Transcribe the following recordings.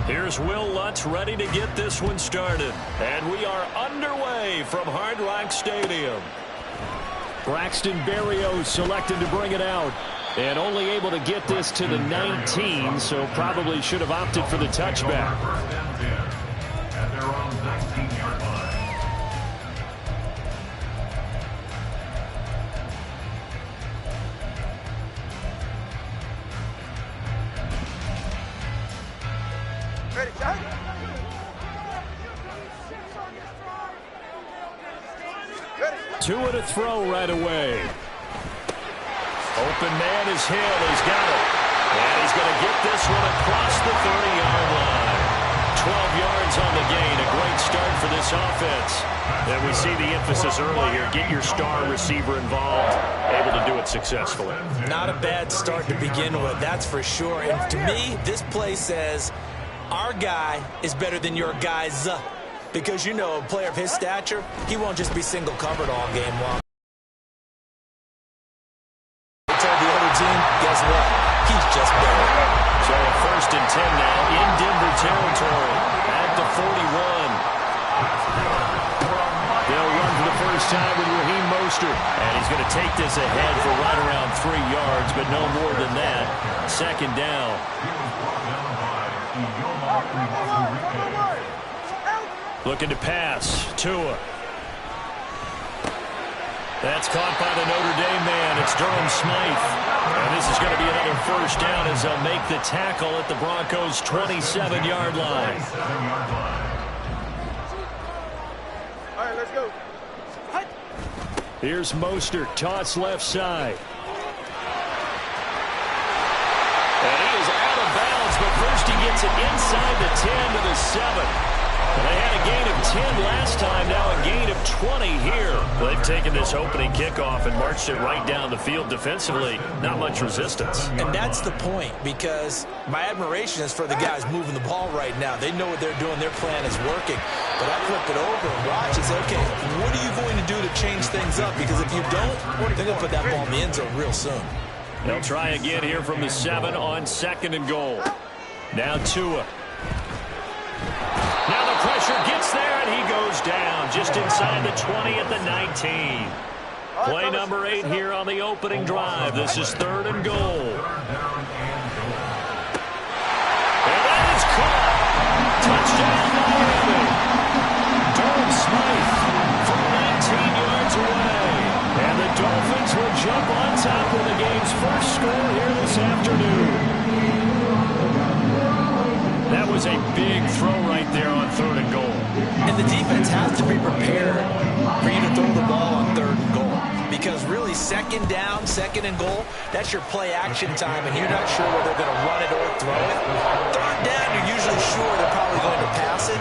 Here's Will Lutz ready to get this one started. And we are underway from Hard Rock Stadium. Braxton Berrios selected to bring it out. And only able to get this to the 19, so probably should have opted for the touchback. At their own 19-yard line. Tua to throw right away. Open man is hit. He's got it. And he's going to get this one across the 30-yard line. 12 yards on the gain. A great start for this offense. And we see the emphasis early here. Get your star receiver involved. Able to do it successfully. Not a bad start to begin with, that's for sure. And to me, this play says our guy is better than your guy's. Because, you know, a player of his stature, he won't just be single covered all game long. They told the other team, guess what? He's just better. So a 1st and 10 now in Denver territory at the 41. They'll run for the first time with Raheem Mostert. And he's going to take this ahead for right around 3 yards, but no more than that. 2nd down. Looking to pass. Tua. That's caught by the Notre Dame man. It's Durham Smythe. And this is going to be another 1st down as they'll make the tackle at the Broncos' 27-yard line. All right, let's go. Here's Mostert. Toss left side. And he is out of bounds, but first he gets it inside the 10 to the 7. And they had a gain of 10 last time, now a gain of 20 here. They've taken this opening kickoff and marched it right down the field defensively. Not much resistance. And that's the point, because my admiration is for the guys moving the ball right now. They know what they're doing. Their plan is working. But I flip it over and watch and say, okay, what are you going to do to change things up? Because if you don't, they're going to put that ball in the end zone real soon. They'll try again here from the 7 on 2nd and goal. Now Tua. Now the pressure gets there, and he goes down just inside the 20 at the 19. Play number 8 here on the opening drive. This is 3rd and goal. And that is caught. Touchdown, Miami. Durham Smythe from 19 yards away. And the Dolphins will jump on top of the game's first score here this afternoon. That was a big throw right there on 3rd and goal. And the defense has to be prepared for you to throw the ball on 3rd and goal. Because really, 2nd down, 2nd and goal, that's your play action time, and you're not sure whether they're going to run it or throw it. 3rd down, you're usually sure they're probably going to pass it.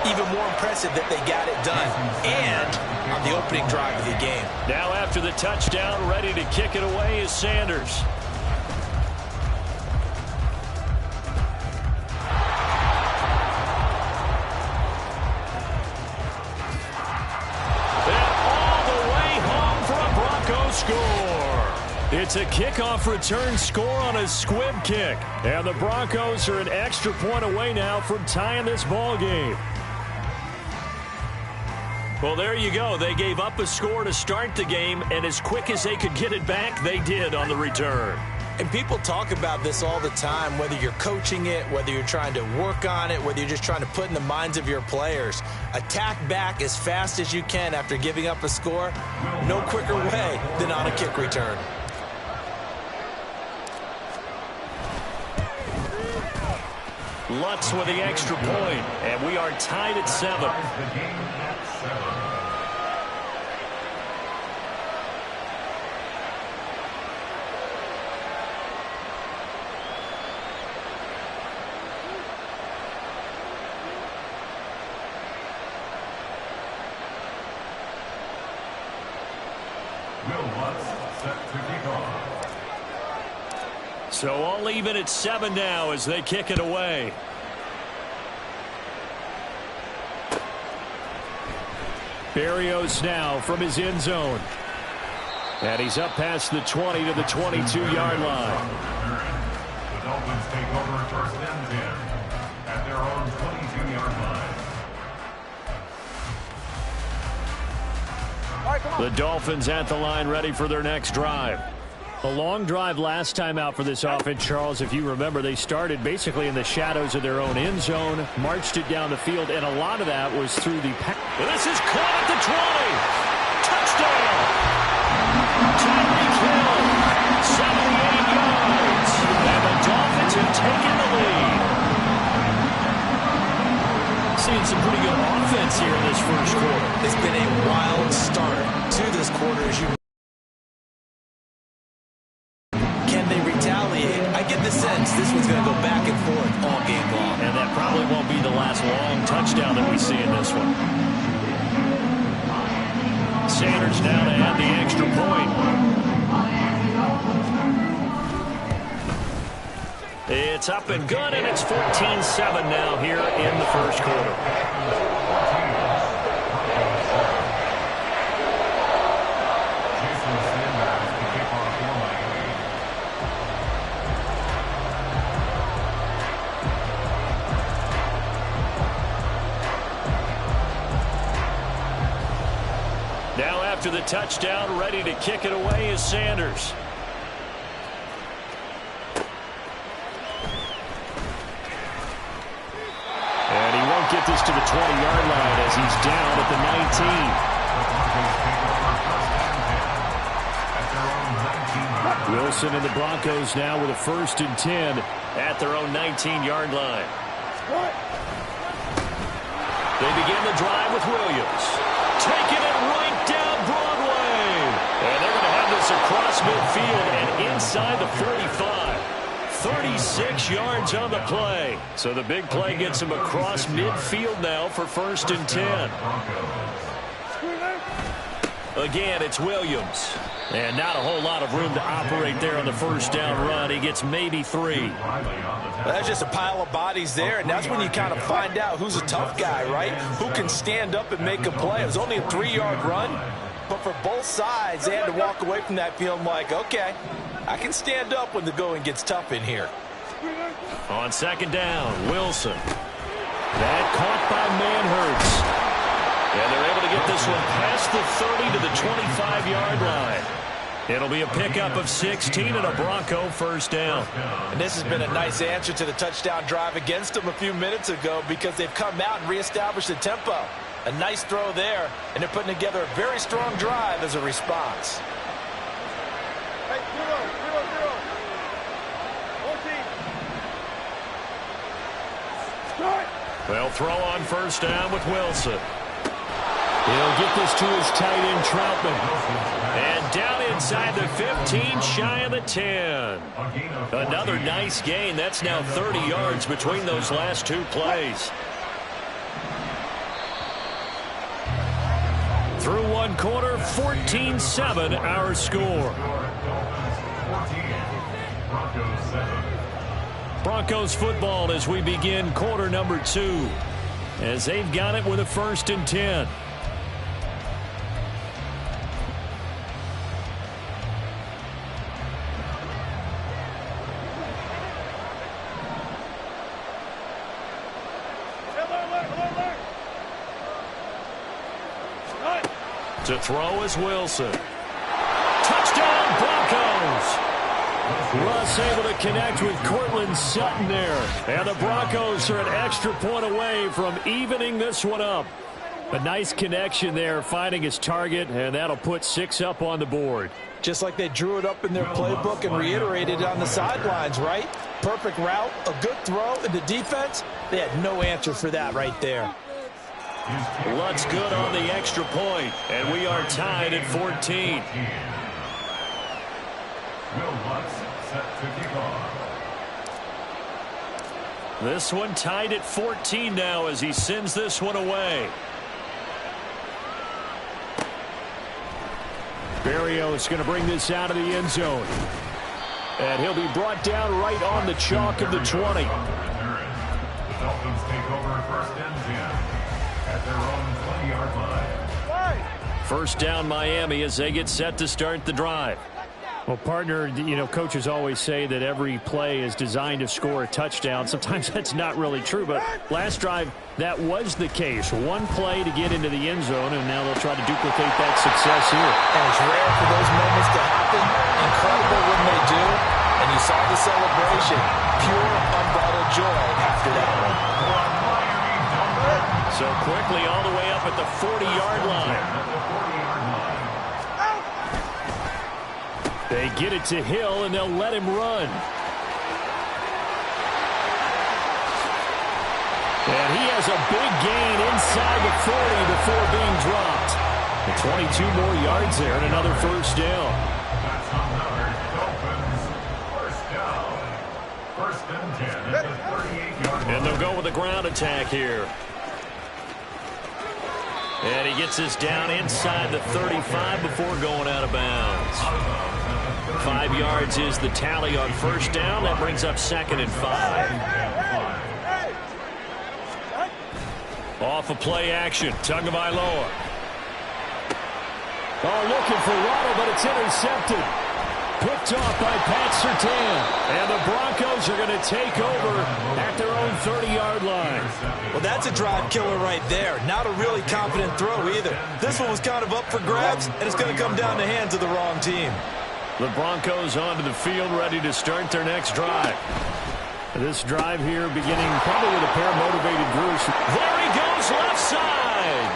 Even more impressive that they got it done. And on the opening drive of the game. Now after the touchdown, ready to kick it away is Sanders. Score. It's a kickoff return score on a squib kick. And the Broncos are an extra point away now from tying this ball game. Well, there you go. They gave up a score to start the game, and as quick as they could get it back, they did on the return. And people talk about this all the time, whether you're coaching it, whether you're trying to work on it, whether you're just trying to put in the minds of your players. Attack back as fast as you can after giving up a score. No quicker way than on a kick return. Lutz with the extra point, and we are tied at 7. So all even at 7 now as they kick it away. Berrios now from his end zone. And he's up past the 20 to the 22-yard line. The Dolphins take over 1st and 10 at their own The Dolphins at the line ready for their next drive. A long drive last time out for this offense, Charles. If you remember, they started basically in the shadows of their own end zone, marched it down the field, and a lot of that was through the pass. This is caught at the 20. Touchdown! Tyreek Hill, 78 yards, and the Dolphins have taken the lead. Seeing some pretty good offense here in this first quarter. It's been a wild start to this quarter, as you the sense this one's going to go back and forth all game long. And that probably won't be the last long touchdown that we see in this one. Sanders now to add the extra point. It's up and good, and it's 14-7 now here in the first quarter. To the touchdown, ready to kick it away is Sanders. And he won't get this to the 20-yard line as he's down at the 19. Wilson and the Broncos now with a 1st and 10 at their own 19-yard line. They begin the drive with Williams. Taking it right down Broadway. And they're going to have this across midfield and inside the 45. 36 yards on the play. So the big play gets him across midfield now for 1st and 10. Again, it's Williams. And not a whole lot of room to operate there on the 1st down run. He gets maybe 3. Well, that's just a pile of bodies there, and that's when you kind of find out who's a tough guy, right? Who can stand up and make a play. It was only a 3-yard run, but for both sides, they had to walk away from that feeling like, okay, I can stand up when the going gets tough in here. On 2nd down, Wilson. That caught by Manhurts. And they're able to get this one past the 30 to the 25-yard line. It'll be a pickup of 16 and a Bronco 1st down. And this has been a nice answer to the touchdown drive against them a few minutes ago because they've come out and reestablished the tempo. A nice throw there, and they're putting together a very strong drive as a response. Hey, 0-0-0. 14. Start. They'll throw on 1st down with Wilson. He'll get this to his tight end, Troutman. And down inside the 15, shy of the 10. Another nice gain. That's now 30 yards between those last 2 plays. Through 1 quarter, 14-7 our score. Broncos football as we begin quarter number 2. As they've got it with a 1st and 10. To throw is Wilson. Touchdown, Broncos! Russ able to connect with Cortland Sutton there. And the Broncos are an extra point away from evening this one up. A nice connection there, finding his target, and that'll put 6 up on the board. Just like they drew it up in their playbook and reiterated it on the sidelines, right? Perfect route, a good throw, and the defense, they had no answer for that right there. Lutz good on the extra point, and we are tied at 14. This one tied at 14 now as he sends this one away. Berrios going to bring this out of the end zone. And he'll be brought down right on the chalk of the 20. The Dolphins take over 1st and 10 at their own 20-yard line. 1st down Miami as they get set to start the drive. Well, partner, you know, coaches always say that every play is designed to score a touchdown. Sometimes that's not really true, but last drive, that was the case. One play to get into the end zone, and now they'll try to duplicate that success here. And it's rare for those moments to happen. Incredible when they do. And you saw the celebration. Pure, unbridled joy after that one. So quickly all the way up at the 40-yard line. They get it to Hill, and they'll let him run. And he has a big gain inside the 40 before being dropped. And 22 more yards there and another first down. That's another Dolphins first down. First and 10 at the 38-yard line. And they'll go with a ground attack here. And he gets this down inside the 35 before going out of bounds. 5 yards is the tally on first down. That brings up 2nd and 5. Off of play action. Tagovailoa. Oh, looking for Waddle, but it's intercepted. Picked off by Pat Surtain. And the Broncos are going to take over at their own 30-yard line. Well, that's a drive killer right there. Not a really confident throw either. This one was kind of up for grabs, and it's going to come down the hands of the wrong team. The Broncos onto the field, ready to start their next drive. This drive here beginning probably with a pair of motivated groups. There he goes, left side.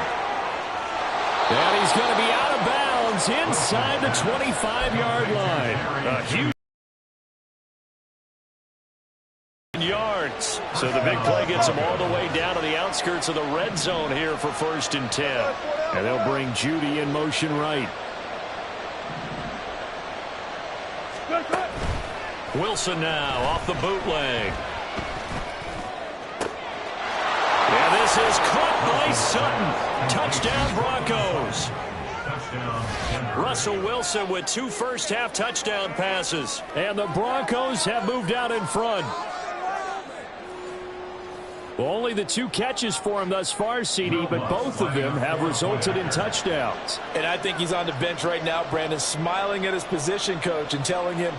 And he's going to be out of bounds inside the 25-yard line. A huge yards. So the big play gets them all the way down to the outskirts of the red zone here for 1st and 10. And they'll bring Judy in motion right. Wilson now off the bootleg. Yeah, this is caught by Sutton. Touchdown Broncos. Russell Wilson with 2 first-half touchdown passes. And the Broncos have moved out in front. Well, only the 2 catches for him thus far, CD, but both of them have resulted in touchdowns. And I think he's on the bench right now, Brandon, smiling at his position coach and telling him,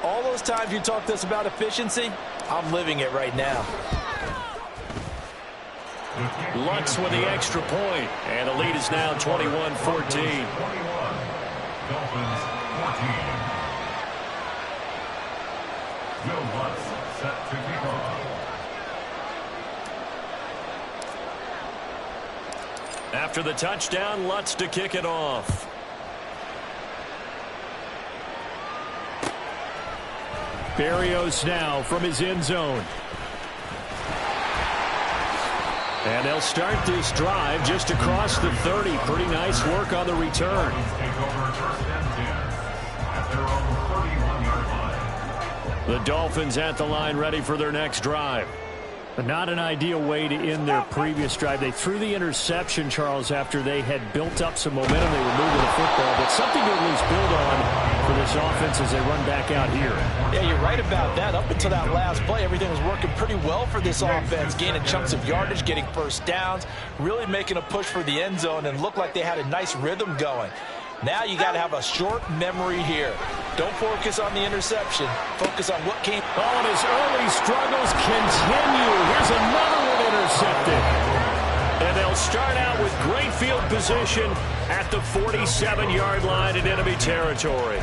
all those times you talked to us about efficiency, I'm living it right now. Lutz with the extra point, and the lead is now 21-14. Dolphins 14. Will Lutz set to kick off. After the touchdown, Lutz to kick it off. Berrios now from his end zone. And they'll start this drive just across the 30. Pretty nice work on the return. The Dolphins at the line ready for their next drive. But not an ideal way to end their previous drive. They threw the interception, Charles, after they had built up some momentum. They were moving the football, but something to at least build on for this offense as they run back out here. Yeah, you're right about that. Up until that last play, everything was working pretty well for this offense, gaining chunks of yardage, getting first downs, really making a push for the end zone, and looked like they had a nice rhythm going. Now you got to have a short memory here. Don't focus on the interception. Focus on what came. Oh, and his early struggles continue. Here's another one intercepted. And they'll start out with great field position at the 47-yard line in enemy territory.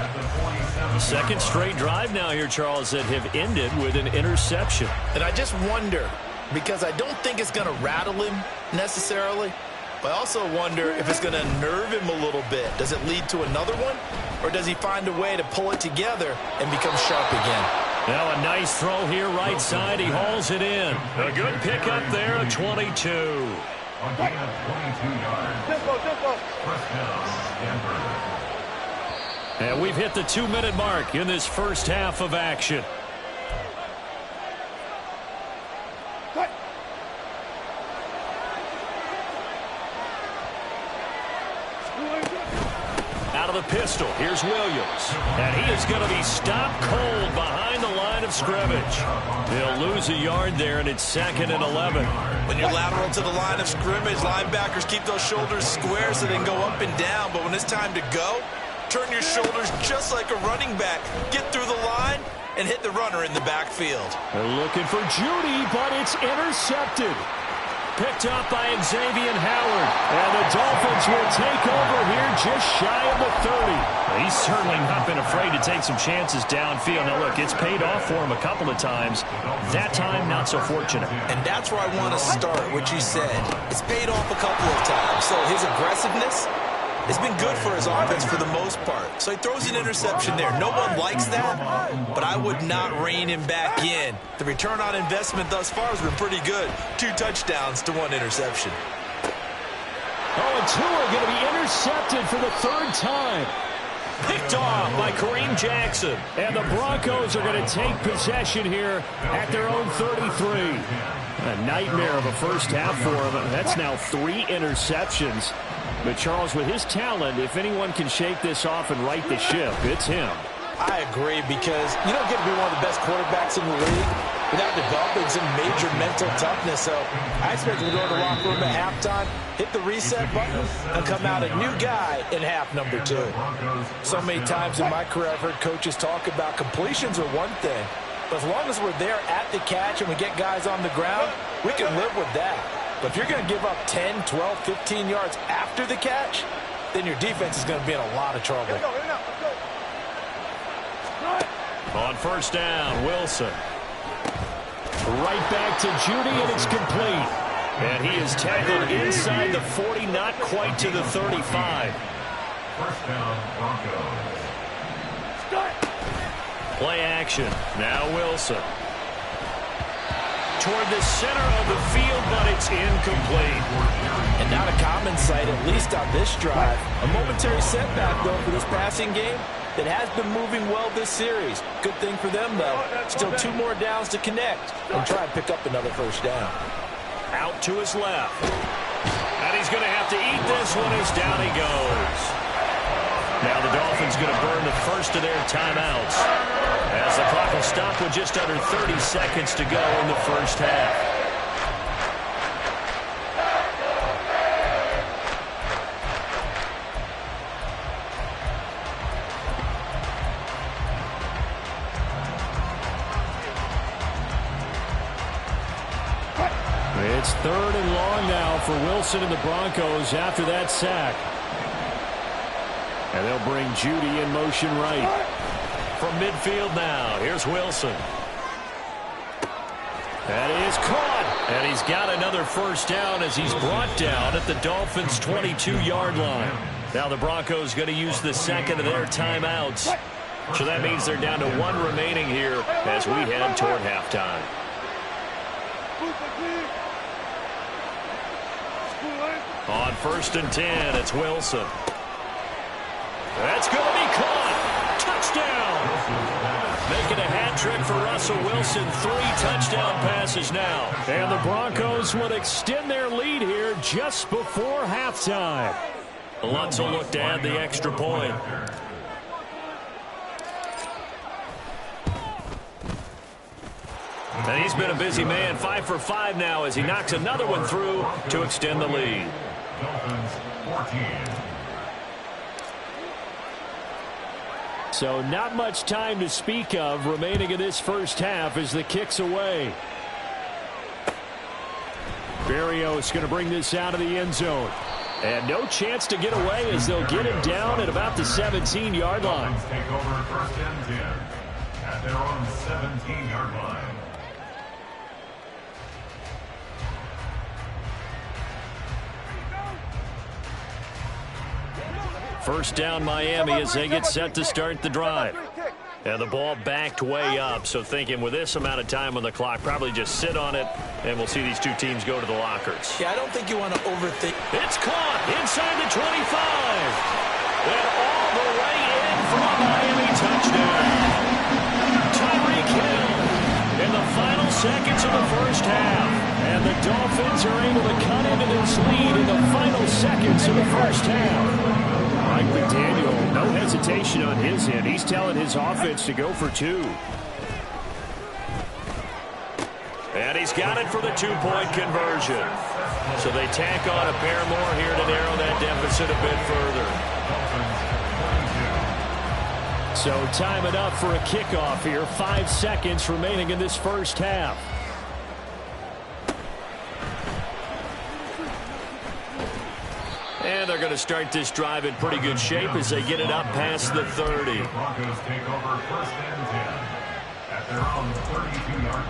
Second straight drive now here, Charles, that have ended with an interception. And I just wonder, because I don't think it's going to rattle him necessarily, but I also wonder if it's going to nerve him a little bit. Does it lead to another one? Or does he find a way to pull it together and become sharp again? Now a nice throw here right side. He hauls it in. A good pickup there at 22. Again at 22 yards. First down, Denver. And we've hit the 2-minute mark in this first half of action. Out of the pistol, here's Williams. And he is going to be stopped cold behind the line of scrimmage. He'll lose a yard there, and it's 2nd and 11. When you're lateral to the line of scrimmage, linebackers keep those shoulders square so they can go up and down. But when it's time to go, Turn your shoulders just like a running back. Get through the line and hit the runner in the backfield. They're looking for Judy, but it's intercepted. Picked up by Xavier Howard. And the Dolphins will take over here just shy of the 30. He's certainly not been afraid to take some chances downfield. Now, look, it's paid off for him a couple of times. That time, not so fortunate. And that's where I want to start, what you said. It's paid off a couple of times. So his aggressiveness has been good for his offense for the most part. So he throws an interception there. No one likes that, but I would not rein him back in. The return on investment thus far has been pretty good. 2 touchdowns to 1 interception. Oh, and 2 are going to be intercepted for the 3rd time. Picked off by Kareem Jackson. And the Broncos are going to take possession here at their own 33. A nightmare of a first half for him. That's now 3 interceptions. But, Charles, with his talent, if anyone can shake this off and right the ship, it's him. I agree, because you don't get to be one of the best quarterbacks in the league without developing some major mental toughness. So I expect him to go to the locker room at halftime, hit the reset button, and come out a new guy in half number 2. So many times in my career I've heard coaches talk about completions are one thing, but as long as we're there at the catch and we get guys on the ground, we can live with that. But if you're going to give up 10, 12, 15 yards after the catch, then your defense is going to be in a lot of trouble. On first down, Wilson. Right back to Judy, and it's complete. And he is tackled inside the 40, not quite to the 35. First down, Broncos. Play action. Now Wilson. Toward the center of the field, but it's incomplete. And not a common sight, at least on this drive. A momentary setback, though, for this passing game that has been moving well this series. Good thing for them, though. Still 2 more downs to connect and try and pick up another first down. Out to his left. And he's going to have to eat this one as down he goes. Now the Dolphins going to burn the first of their timeouts, as the clock will stop with just under 30 seconds to go in the first half. It's 3rd and long now for Wilson and the Broncos after that sack. And they'll bring Judy in motion right. From midfield now, here's Wilson. That is caught. And he's got another first down as he's brought down at the Dolphins' 22-yard line. Now the Broncos going to use the second of their timeouts. So that means they're down to 1 remaining here as we head toward halftime. On 1st and 10, it's Wilson. That's going to be caught. Touchdown. Making a hat trick for Russell Wilson. 3 touchdown passes now. And the Broncos would extend their lead here just before halftime. Lutz will look to add the extra point. And he's been a busy man. 5 for 5 now as he knocks another one through to extend the lead. Dolphins 14. So not much time to speak of remaining in this first half as the kick's away. Berrios going to bring this out of the end zone. And no chance to get away as they'll get him down at about the 17-yard line. Dolphins take over 1st and 10 at their own 17-yard line. First down Miami as they get set to start the drive. And the ball backed way up, so thinking with this amount of time on the clock, probably just sit on it, and we'll see these 2 teams go to the lockers. Yeah, I don't think you want to overthink. It's caught inside the 25. And all the way in for a Miami touchdown. Tyreek Hill in the final seconds of the first half. And the Dolphins are able to cut into this lead in the final seconds of the first half. Mike McDaniel, no hesitation on his end. He's telling his offense to go for 2. And he's got it for the 2-point conversion. So they tack on a pair more here to narrow that deficit a bit further. So time enough for a kickoff here. 5 seconds remaining in this first half. And they're going to start this drive in pretty good shape as they get it up past the 30. The Broncos take over 1st and 10 at their own 32-yard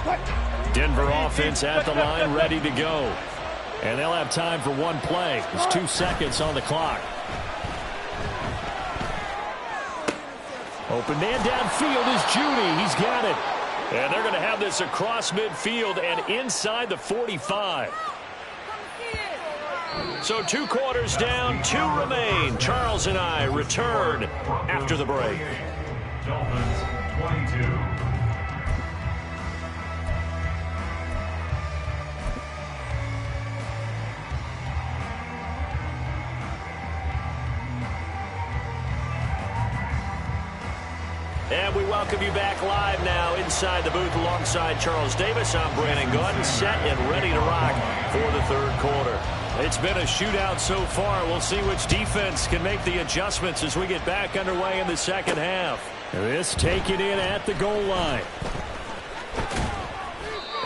line. Denver offense at the line, ready to go. And they'll have time for one play. There's 2 seconds on the clock. Open man downfield is Judy. He's got it. And they're going to have this across midfield and inside the 45. So 2 quarters down, 2 remain. Charles and I return after the break. Dolphins 22. And we welcome you back live now inside the booth alongside Charles Davis. I'm Brandon Gaudin, set and ready to rock for the 3rd quarter. It's been a shootout so far. We'll see which defense can make the adjustments as we get back underway in the 2nd half. This taken in at the goal line.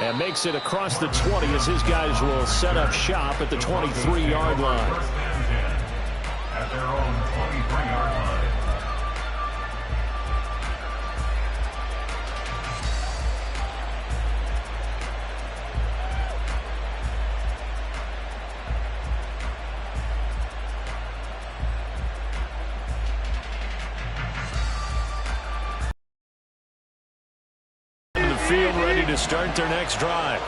And makes it across the 20 as his guys will set up shop at the 23-yard line. 1st and 10 at their own 23-yard line. Field ready to start their next drive.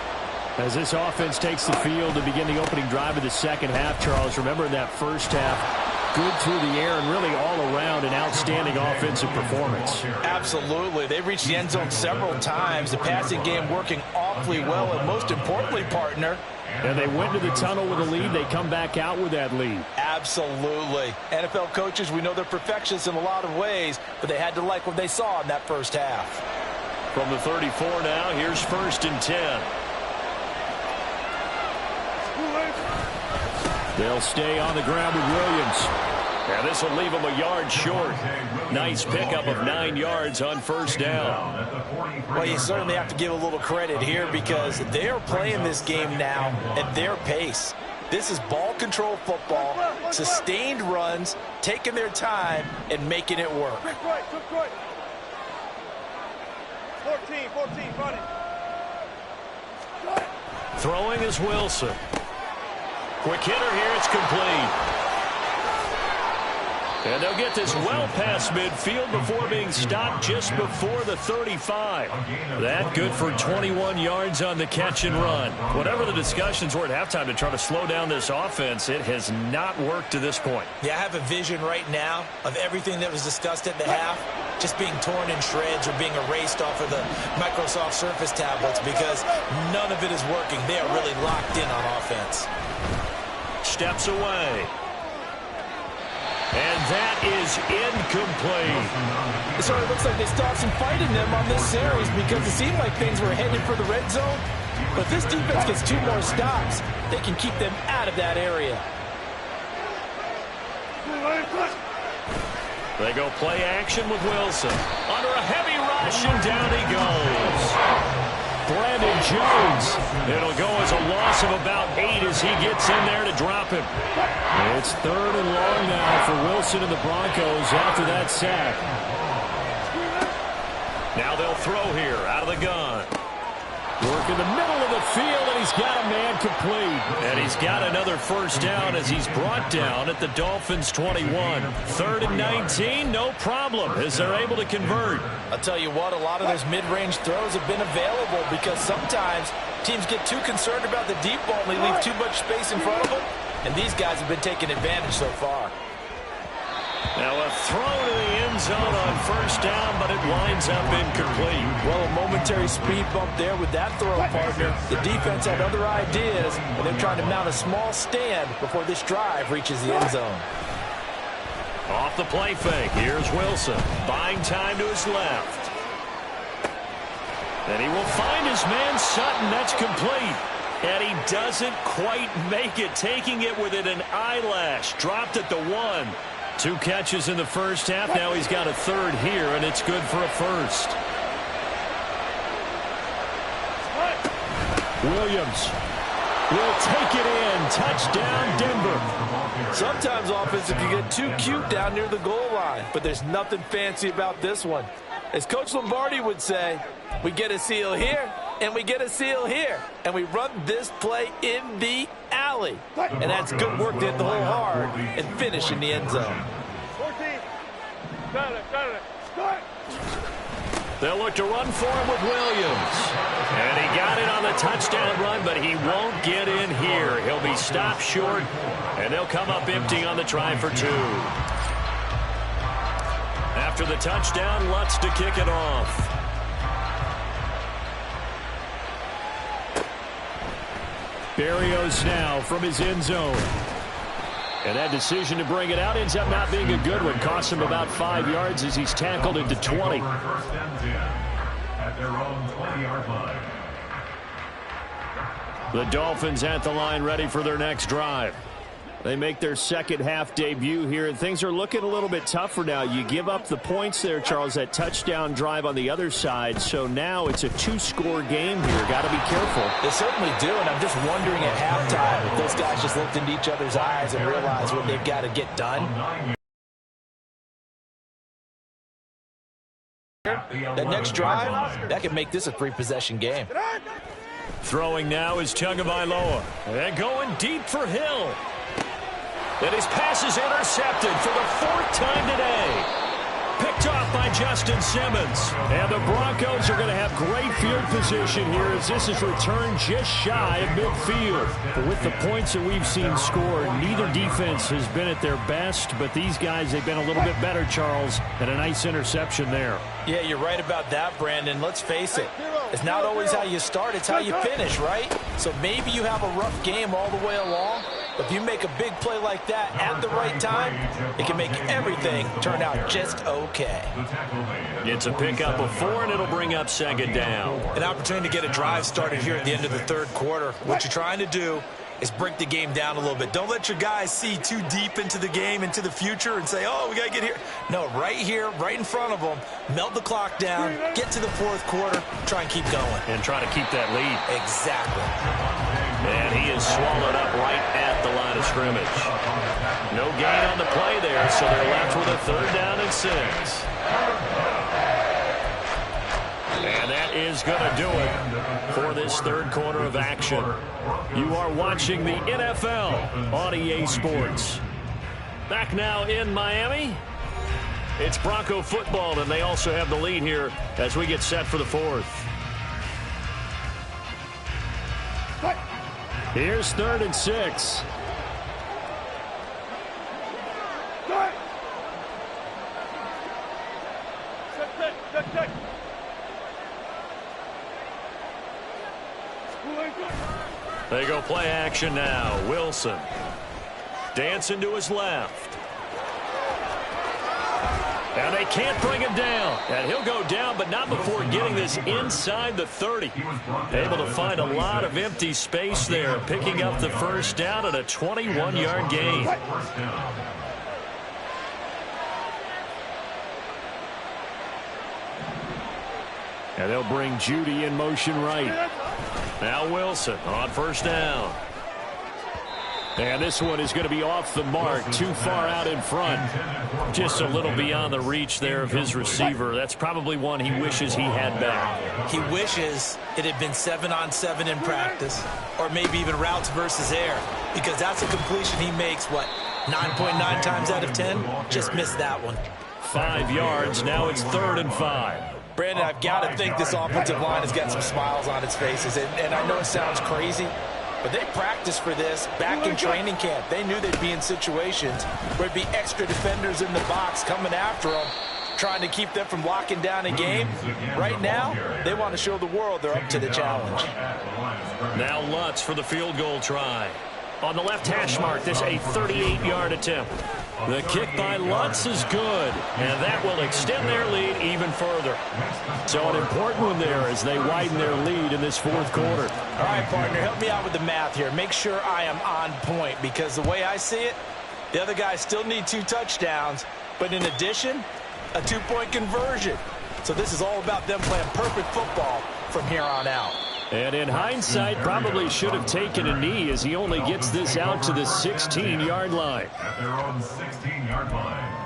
As this offense takes the field to begin the opening drive of the 2nd half, Charles, remember in that first half, good through the air and really all around an outstanding offensive performance. Absolutely. They reached the end zone several times. The passing game working awfully well, and most importantly, partner. And they went to the tunnel with a lead. They come back out with that lead. Absolutely. NFL coaches, we know they're perfectionists in a lot of ways, but they had to like what they saw in that first half. From the 34 now, here's 1st and 10. They'll stay on the ground with Williams. And this will leave them a yard short. Nice pickup of 9 yards on 1st down. Well, you certainly have to give a little credit here because they are playing this game now at their pace. This is ball control football, sustained runs, taking their time, and making it work. 14, running. Throwing is Wilson. Quick hitter here, it's complete. And they'll get this well past midfield before being stopped just before the 35. That good for 21 yards on the catch and run. Whatever the discussions were at halftime to try to slow down this offense, it has not worked to this point. Yeah, I have a vision right now of everything that was discussed at the half just being torn in shreds or being erased off of the Microsoft Surface tablets because none of it is working. They are really locked in on offense. Steps away. And that is incomplete. It sort of looks like they stopped some fight in them on this series because it seemed like things were headed for the red zone. But if this defense gets 2 more stops, they can keep them out of that area. They go play action with Wilson. Under a heavy rush, and down he goes. Brandon Jones. It'll go as a loss of about 8 as he gets in there to drop him. It's 3rd and long now for Wilson and the Broncos after that sack. Now they'll throw here out of the gun. Work in the middle of the field, and he's got a man complete. And he's got another 1st down as he's brought down at the Dolphins' 21. 3rd and 19, no problem as they're able to convert. I'll tell you what, a lot of those mid-range throws have been available because sometimes teams get too concerned about the deep ball and they leave too much space in front of them. And these guys have been taking advantage so far. Now a throw to the end zone on 1st down, but it winds up incomplete. Well, a momentary speed bump there with that throw, partner. The defense had other ideas, and they're trying to mount a small stand before this drive reaches the end zone. Off the play fake, here's Wilson. Buying time to his left. And he will find his man Sutton. That's complete. And he doesn't quite make it, taking it within an eyelash. Dropped at the 1. 2 catches in the first half. Now he's got a third here, and it's good for a first. Williams will take it in. Touchdown, Denver. Sometimes offense can get too cute down near the goal line, but there's nothing fancy about this one. As Coach Lombardi would say, we get a seal here, and we get a seal here, and we run this play in the alley. And that's good work to hit the hole hard and finish in the end zone. 14. Got it. Start. They'll look to run for him with Williams. And he got it on the touchdown run, but he won't get in here. He'll be stopped short, and they'll come up empty on the try for 2. After the touchdown, Lutz to kick it off. Berrios now from his end zone. And that decision to bring it out ends up not being a good one. Costs him about 5 yards as he's tackled into 20. First and 10 at their own 20-yard line. The Dolphins at the line ready for their next drive. They make their second half debut here, and things are looking a little bit tougher now. You give up the points there, Charles, that touchdown drive on the other side. So now it's a 2-score game here. Got to be careful. They certainly do, and I'm just wondering at halftime if those guys just looked into each other's eyes and realized what they've got to get done. That next drive, that could make this a 3-possession game. Throwing now is Tagovailoa. And going deep for Hill. And his pass is intercepted for the 4th time today. Picked off by Justin Simmons. And the Broncos are going to have great field position here as this is returned just shy of midfield. But with the points that we've seen scored, neither defense has been at their best. But these guys, they've been a little bit better, Charles. And a nice interception there. Yeah, you're right about that, Brandon. Let's face it. It's not always how you start, it's how you finish, right? So maybe you have a rough game all the way along. But if you make a big play like that at the right time, it can make everything turn out just okay. It's a pickup of 4, and it'll bring up second down. An opportunity to get a drive started here at the end of the third quarter. What you're trying to do is break the game down a little bit. Don't let your guys see too deep into the game, into the future, and say, oh, we got to get here. No, right here, right in front of them, melt the clock down, get to the fourth quarter, try and keep going. And try to keep that lead. Exactly. And he is swallowed up right at the line of scrimmage. No gain on the play there, so they're left with a 3rd down and 6. And that is going to do it for this third quarter of action. You are watching the NFL on EA Sports. Back now in Miami. It's Bronco football, and they also have the lead here as we get set for the 4th. Here's 3rd and 6. Check. They go play action now. Wilson dancing to his left. And they can't bring him down. And he'll go down, but not before getting this inside the 30. Able to find a lot of empty space there, picking up the 1st down and a 21-yard gain. And they'll bring Judy in motion right. Now Wilson on 1st down. And this one is going to be off the mark, too far out in front. Just a little beyond the reach there of his receiver. That's probably one he wishes he had back. He wishes it had been 7-on-7 in practice, or maybe even routes versus air, because that's a completion he makes, what, 9.9 times out of 10? Just missed that one. 5 yards. Now it's 3rd and 5. Brandon, I've got to think this offensive line has got some smiles on its faces, and I know it sounds crazy, but they practiced for this back in training camp. They knew they'd be in situations where there'd be extra defenders in the box coming after them, trying to keep them from locking down a game. Right now, they want to show the world they're up to the challenge. Now Lutz for the field goal try. On the left hash mark, this a 38-yard attempt. The kick by Lutz is good, and that will extend their lead even further. So an important one there as they widen their lead in this 4th quarter. All right, partner, help me out with the math here. Make sure I am on point, because the way I see it, The other guys still need 2 touchdowns, but in addition, a 2-point conversion. So this is all about them playing perfect football from here on out. And in hindsight, probably should have taken a knee as he only gets this out to the 16-yard line. At their own 16-yard line.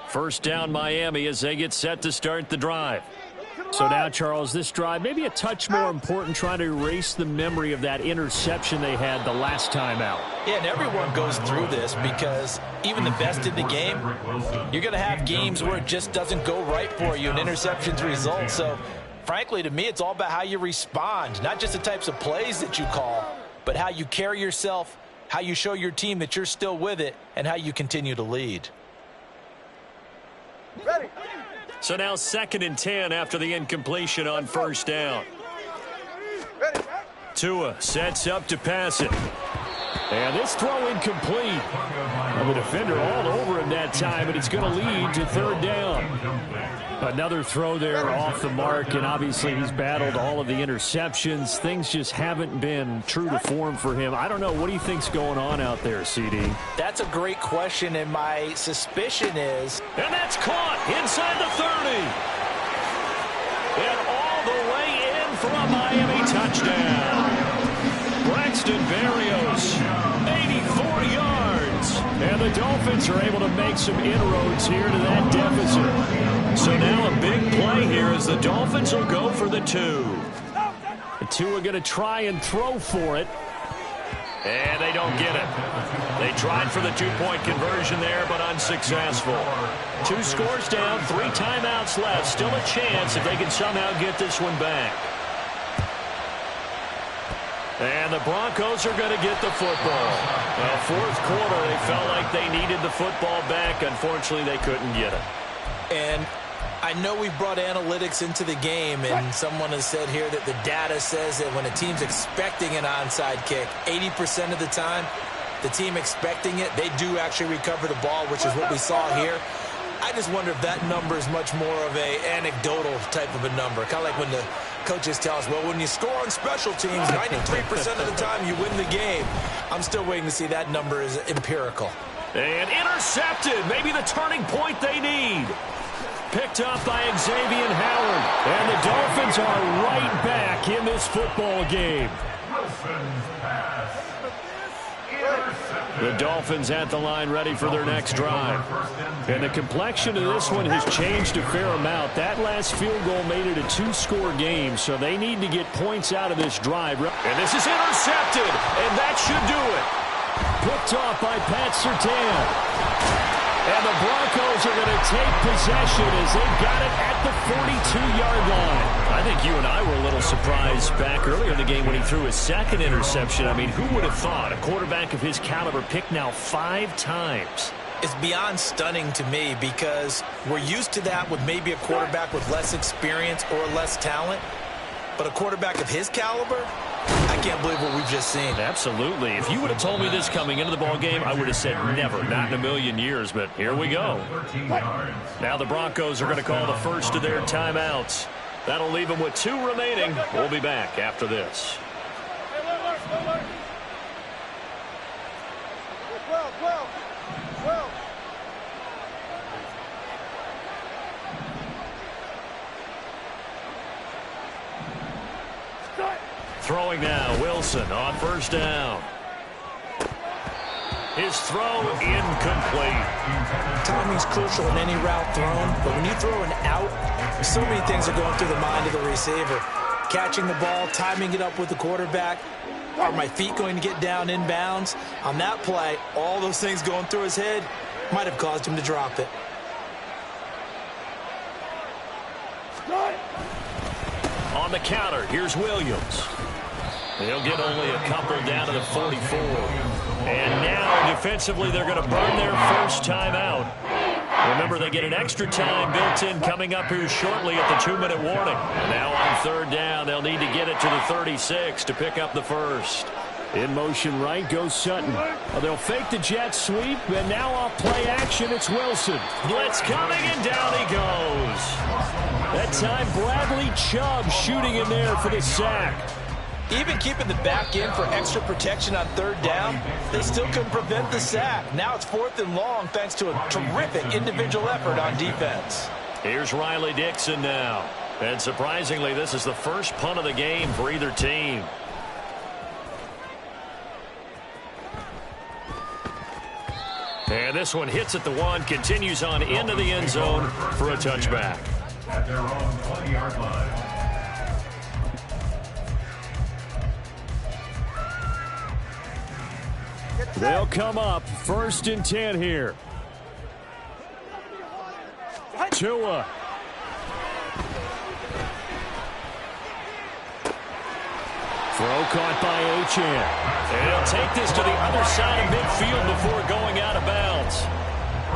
First down Miami as they get set to start the drive. So now, Charles, this drive maybe a touch more important, trying to erase the memory of that interception they had the last time out. Yeah, and everyone goes through this because even the best in the game, you're going to have games where it just doesn't go right for you and interceptions result. So, frankly, to me, it's all about how you respond, not just the types of plays that you call, but how you carry yourself, how you show your team that you're still with it, and how you continue to lead. Ready. So now 2nd and 10 after the incompletion on first down. Tua sets up to pass it. And this throw incomplete. The defender all over him that time, and it's going to lead to 3rd down. Another throw there off the mark, and obviously he's battled all of the interceptions. Things just haven't been true to form for him. I don't know. What do you think's going on out there, CD? That's a great question, and my suspicion is... And that's caught inside the 30. And all the way in for a Miami touchdown. Braxton Berrios, 84 yards. And the Dolphins are able to make some inroads here to that deficit. So now a big play here as the Dolphins will go for the 2. The 2 are going to try and throw for it. And they don't get it. They tried for the 2-point conversion there, but unsuccessful. 2 scores down, 3 timeouts left. Still a chance if they can somehow get this one back. And the Broncos are going to get the football. Well, 4th quarter, they felt like they needed the football back. Unfortunately, they couldn't get it. And I know we've brought analytics into the game, and someone has said here that the data says that when a team's expecting an onside kick, 80% of the time, the team expecting it, they do actually recover the ball, which is what we saw here. I just wonder if that number is much more of a anecdotal type of a number. Kind of like when the coaches tell us, well, when you score on special teams, 93% of the time you win the game. I'm still waiting to see that number is empirical. And intercepted. Maybe the turning point they need. Picked up by Xavier Howard. And the Dolphins are right back in this football game. Wilson's pass. The Dolphins at the line ready for their next drive. And the complexion of this one has changed a fair amount. That last field goal made it a 2-score game, so they need to get points out of this drive. And this is intercepted, and that should do it. Picked off by Pat Surtain. And the Broncos are going to take possession as they've got it at the 42-yard line. I think you and I were a little surprised back earlier in the game when he threw his 2nd interception. I mean, who would have thought a quarterback of his caliber picked now 5 times? It's beyond stunning to me because we're used to that with maybe a quarterback with less experience or less talent. But a quarterback of his caliber, I can't believe what we've just seen. Absolutely. If you would have told me this coming into the ball game, I would have said never, not in a million years. But here we go. Now the Broncos are going to call the first of their timeouts. That'll leave them with 2 remaining. We'll be back after this. Throwing now, Wilson on first down. His throw incomplete. Timing's crucial in any route thrown, but when you throw an out, so many things are going through the mind of the receiver. Catching the ball, timing it up with the quarterback. Are my feet going to get down inbounds? On that play, all those things going through his head might have caused him to drop it. On the counter, here's Williams. They'll get only a couple down to the 44. And now, defensively, they're going to burn their first timeout. Remember, they get an extra time built in coming up here shortly at the 2-minute warning. And now on 3rd down, they'll need to get it to the 36 to pick up the first. In motion right goes Sutton. Well, they'll fake the jet sweep, and now off play action, it's Wilson. Blitz coming, and down he goes. That time, Bradley Chubb shooting in there for the sack. Even keeping the back in for extra protection on third down, they still couldn't prevent the sack. Now it's 4th and long thanks to a terrific individual effort on defense. Here's Riley Dixon now. And surprisingly, this is the first punt of the game for either team. And this one hits at the 1, continues on into the end zone for a touchback. At their own 20-yard line. They'll come up 1st and 10 here. Tua. Throw caught by Achane. And he'll take this to the other side of midfield before going out of bounds.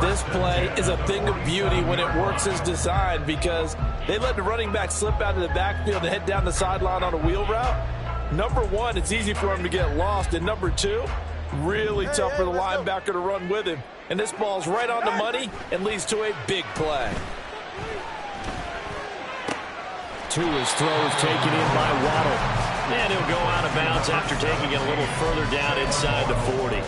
This play is a thing of beauty when it works as designed because they let the running back slip out of the backfield and head down the sideline on a wheel route. Number 1, it's easy for him to get lost. And number 2, really tough for the linebacker to run with him. And this ball's right on the money and leads to a big play. Tua's throw is taken in by Waddle. And he'll go out of bounds after taking it a little further down inside the 40.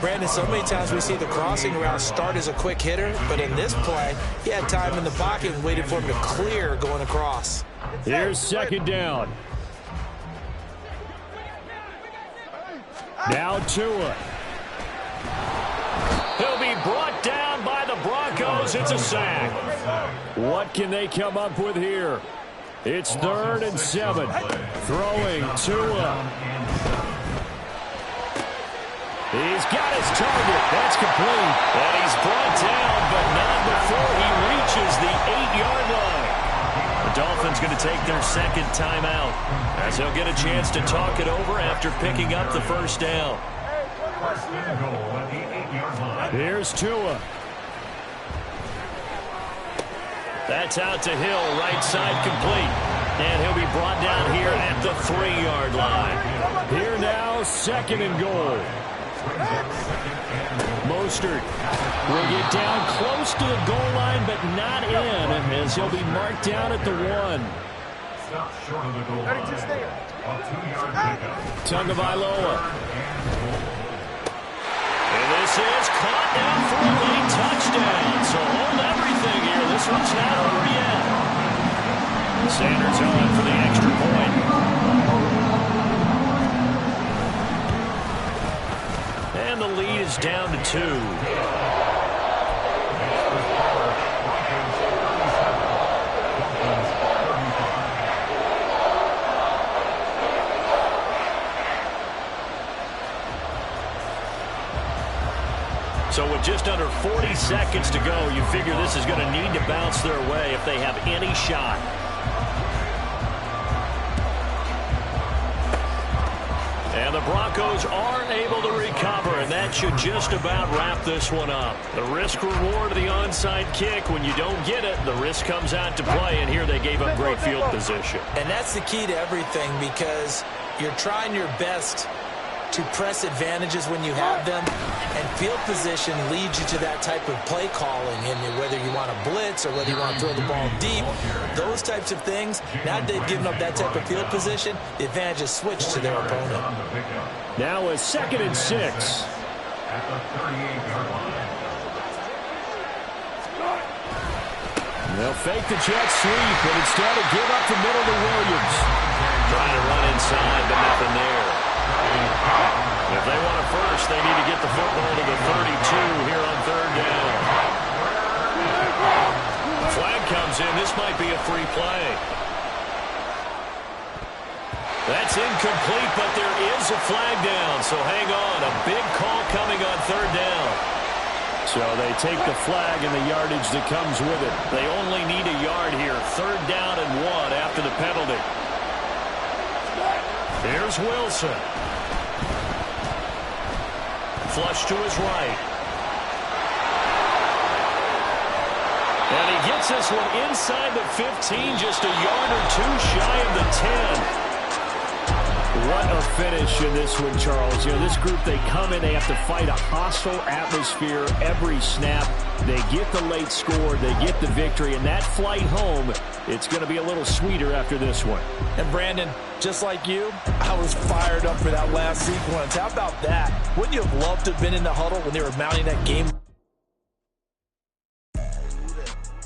Brandon, so many times we see the crossing route start as a quick hitter, but in this play, he had time in the pocket and waited for him to clear going across. Here's 2nd down. Now Tua. He'll be brought down by the Broncos. It's a sack. What can they come up with here? It's 3rd and 7. Throwing Tua. He's got his target. That's complete. And he's brought down, but not before he reaches the 8-yard line. The Dolphins going to take their 2nd timeout as he'll get a chance to talk it over after picking up the 1st down. First and goal at the 8-yard line. Here's Tua. That's out to Hill, right side complete. And he'll be brought down here at the 3-yard line. Here now, 2nd and goal. Mostert will get down close to the goal line, but not in, as he'll be marked down at the 1. Stop short of the goal line. A 2-yard pickup. Tagovailoa. And this is caught down for a late touchdown. So hold everything here. This one's not over yet. Sanders on for the extra point. And the lead is down to 2. So with just under 40 seconds to go, you figure this is going to need to bounce their way if they have any shot. And the Broncos are able to recover, and that should just about wrap this one up. The risk-reward of the onside kick, when you don't get it, the risk comes out to play, and here they gave up great field position. And that's the key to everything because you're trying your best to press advantages when you have them, and field position leads you to that type of play calling, and whether you want to blitz or whether you want to throw the ball deep, those types of things. Now that they've given up that type of field position, the advantage is switched to their opponent. Now a 2nd and 6. At the 38-yard line. They'll fake the jet sweep, and instead of give up the middle to Williams. Trying to run inside, but nothing there. If they want it first, they need to get the football to the 32 here on 3rd down. Flag comes in. This might be a free play. That's incomplete, but there is a flag down. So hang on. A big call coming on 3rd down. So they take the flag and the yardage that comes with it. They only need a yard here. 3rd down and 1 after the penalty. Here's Wilson. Flush to his right. And he gets this one inside the 15, just a yard or 2 shy of the 10. What a finish in this one, Charles. You know, this group, they come in, they have to fight a hostile atmosphere every snap. They get the late score, they get the victory, and that flight home, it's going to be a little sweeter after this one. And Brandon, just like you, I was fired up for that last sequence. How about that? Wouldn't you have loved to have been in the huddle when they were mounting that game?